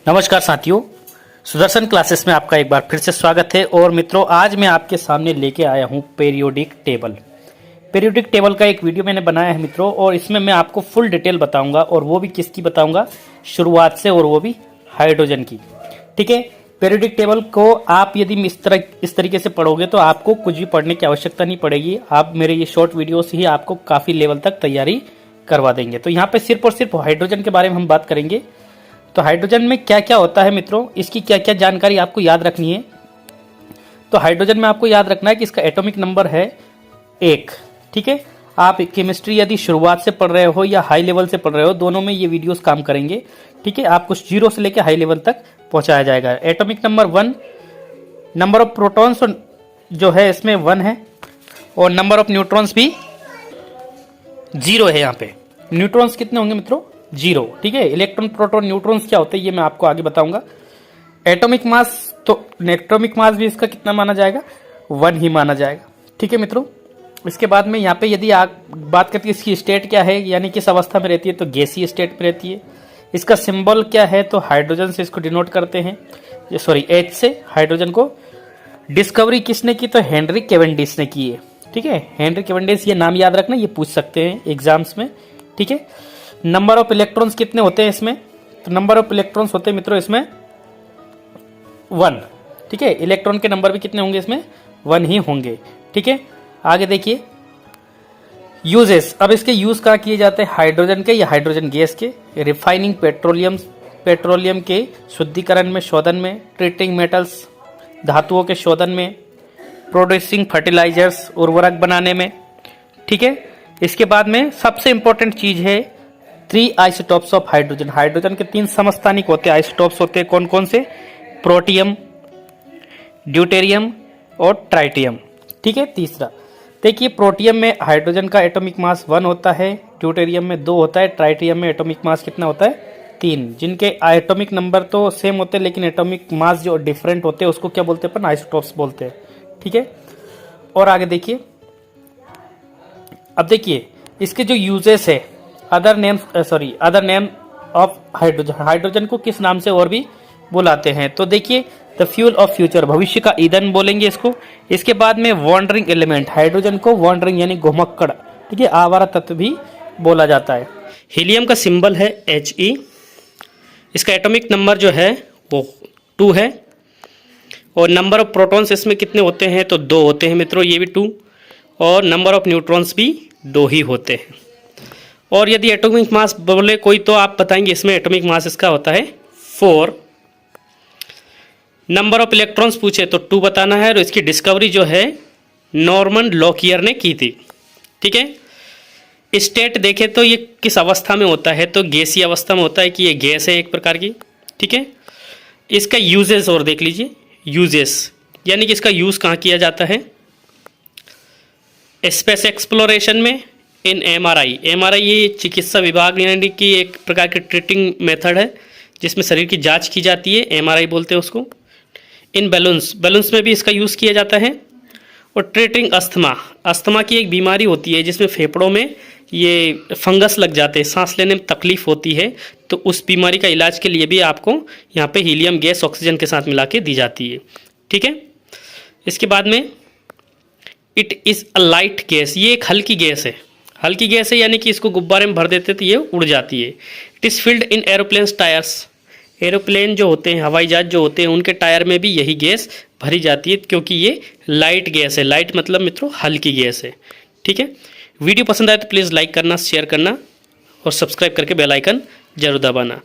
नमस्कार साथियों, सुदर्शन क्लासेस में आपका एक बार फिर से स्वागत है। और मित्रों, आज मैं आपके सामने लेके आया हूँ पीरियोडिक टेबल। पीरियोडिक टेबल का एक वीडियो मैंने बनाया है मित्रों, और इसमें मैं आपको फुल डिटेल बताऊंगा, और वो भी किसकी बताऊंगा, शुरुआत से, और वो भी हाइड्रोजन की। ठीक है, पीरियोडिक टेबल को आप यदि इस तरीके से पढ़ोगे तो आपको कुछ भी पढ़ने की आवश्यकता नहीं पड़ेगी। आप मेरे ये शॉर्ट वीडियो से ही आपको काफ़ी लेवल तक तैयारी करवा देंगे। तो यहाँ पे सिर्फ और सिर्फ हाइड्रोजन के बारे में हम बात करेंगे। तो हाइड्रोजन में क्या क्या होता है मित्रों, इसकी क्या क्या जानकारी आपको याद रखनी है। तो हाइड्रोजन में आपको याद रखना है कि इसका एटॉमिक नंबर है 1। ठीक है, आप केमिस्ट्री यदि शुरुआत से पढ़ रहे हो या हाई लेवल से पढ़ रहे हो, दोनों में ये वीडियोस काम करेंगे। ठीक है, आपको 0 से लेकर हाई लेवल तक पहुंचाया जाएगा। Atomic number 1, number of protons जो है इसमें 1 है, और नंबर ऑफ न्यूट्रॉन्स भी 0 है। यहाँ पे न्यूट्रॉन्स कितने होंगे मित्रों? 0। ठीक है, इलेक्ट्रॉन प्रोटॉन न्यूट्रॉन्स क्या होते हैं ये मैं आपको आगे बताऊंगा। एटॉमिक मास, तो एटॉमिक मास भी इसका कितना माना जाएगा? 1 ही माना जाएगा। ठीक है मित्रों, इसके बाद में यहाँ पे यदि आप बात करते हैं इसकी स्टेट क्या है, यानी किस अवस्था में रहती है, तो गैसीय स्टेट में रहती है। इसका सिंबल क्या है, तो हाइड्रोजन से इसको डिनोट करते हैं, H से हाइड्रोजन को। डिस्कवरी किसने की, तो हेनरी कैवेंडिश ने की है। ठीक है, हेनरी कैवेंडिश, ये नाम याद रखना, ये पूछ सकते हैं एग्जाम्स में। ठीक है, नंबर ऑफ इलेक्ट्रॉन्स कितने होते हैं इसमें, तो नंबर ऑफ इलेक्ट्रॉन्स होते हैं मित्रों इसमें 1। ठीक है, इलेक्ट्रॉन के नंबर भी कितने होंगे इसमें? 1 ही होंगे। ठीक है, आगे देखिए यूजेस। अब इसके यूज कहाँ किए जाते हैं? हाइड्रोजन के या हाइड्रोजन गैस के, रिफाइनिंग पेट्रोलियम के शुद्धिकरण में, शोधन में, ट्रीटिंग मेटल्स धातुओं के शोधन में, प्रोड्यूसिंग फर्टिलाइजर्स उर्वरक बनाने में। ठीक है, इसके बाद में सबसे इंपॉर्टेंट चीज है 3 आइसोटॉप्स ऑफ हाइड्रोजन। हाइड्रोजन के 3 समस्थानिक होते हैं, आइसोटॉप्स होते हैं। कौन कौन से? प्रोटियम, ड्यूटेरियम और ट्राइटियम। ठीक है, तीसरा देखिए, प्रोटियम में हाइड्रोजन का एटॉमिक मास 1 होता है, ड्यूटेरियम में 2 होता है, ट्राइटियम में एटॉमिक मास कितना होता है? 3। जिनके एटॉमिक नंबर तो सेम होते हैं, लेकिन एटॉमिक मास जो डिफरेंट होते हैं उसको क्या बोलते हैं अपन? आइसोटॉप्स बोलते हैं। ठीक है, और आगे देखिए, अब देखिए इसके जो यूजेस है, other name of hydrogen. Hydrogen को किस नाम से और भी बुलाते हैं, तो देखिए द फ्यूल ऑफ फ्यूचर, भविष्य का ईंधन बोलेंगे इसको। इसके बाद में वॉन्डरिंग एलिमेंट, हाइड्रोजन को वॉन्डरिंग यानी घुमक्कड़, ठीक है, आवारा तत्व भी बोला जाता है। हीलियम का सिंबल है He। इसका एटॉमिक नंबर जो है वो 2 है, और नंबर ऑफ प्रोटॉन्स इसमें कितने होते हैं, तो 2 होते हैं मित्रों, ये भी 2, और नंबर ऑफ न्यूट्रॉन्स भी 2 ही होते हैं। और यदि एटॉमिक मास बोले कोई, तो आप बताएंगे इसमें एटॉमिक मास इसका होता है 4। नंबर ऑफ इलेक्ट्रॉन्स पूछे तो 2 बताना है, और इसकी डिस्कवरी जो है नॉर्मन लॉकियर ने की थी। ठीक है, स्टेट देखे तो ये किस अवस्था में होता है, तो गैसीय अवस्था में होता है, कि ये गैस है एक प्रकार की। ठीक है, इसका यूजेस और देख लीजिए, यूजेस यानी कि इसका यूज कहाँ किया जाता है? स्पेस एक्सप्लोरेशन में, इन एमआरआई ये चिकित्सा विभाग यानी कि एक प्रकार की ट्रीटिंग मेथड है जिसमें शरीर की जांच की जाती है, एमआरआई बोलते हैं उसको। इन बैलून्स में भी इसका यूज़ किया जाता है। और ट्रीटिंग अस्थमा की एक बीमारी होती है जिसमें फेफड़ों में ये फंगस लग जाते हैं, सांस लेने में तकलीफ होती है, तो उस बीमारी का इलाज के लिए भी आपको यहाँ पे हीलियम गैस ऑक्सीजन के साथ मिला के दी जाती है। ठीक है, इसके बाद में it is a light gas, ये एक हल्की गैस है। हल्की गैस है यानी कि इसको गुब्बारे में भर देते तो ये उड़ जाती है। It is filled in aeroplanes tyres, aeroplane जो होते हैं, हवाई जहाज जो होते हैं, उनके टायर में भी यही गैस भरी जाती है, क्योंकि ये लाइट गैस है। लाइट मतलब मित्रों हल्की गैस है। ठीक है, वीडियो पसंद आए तो प्लीज़ लाइक करना, शेयर करना, और सब्सक्राइब करके बेल आइकन जरूर दबाना।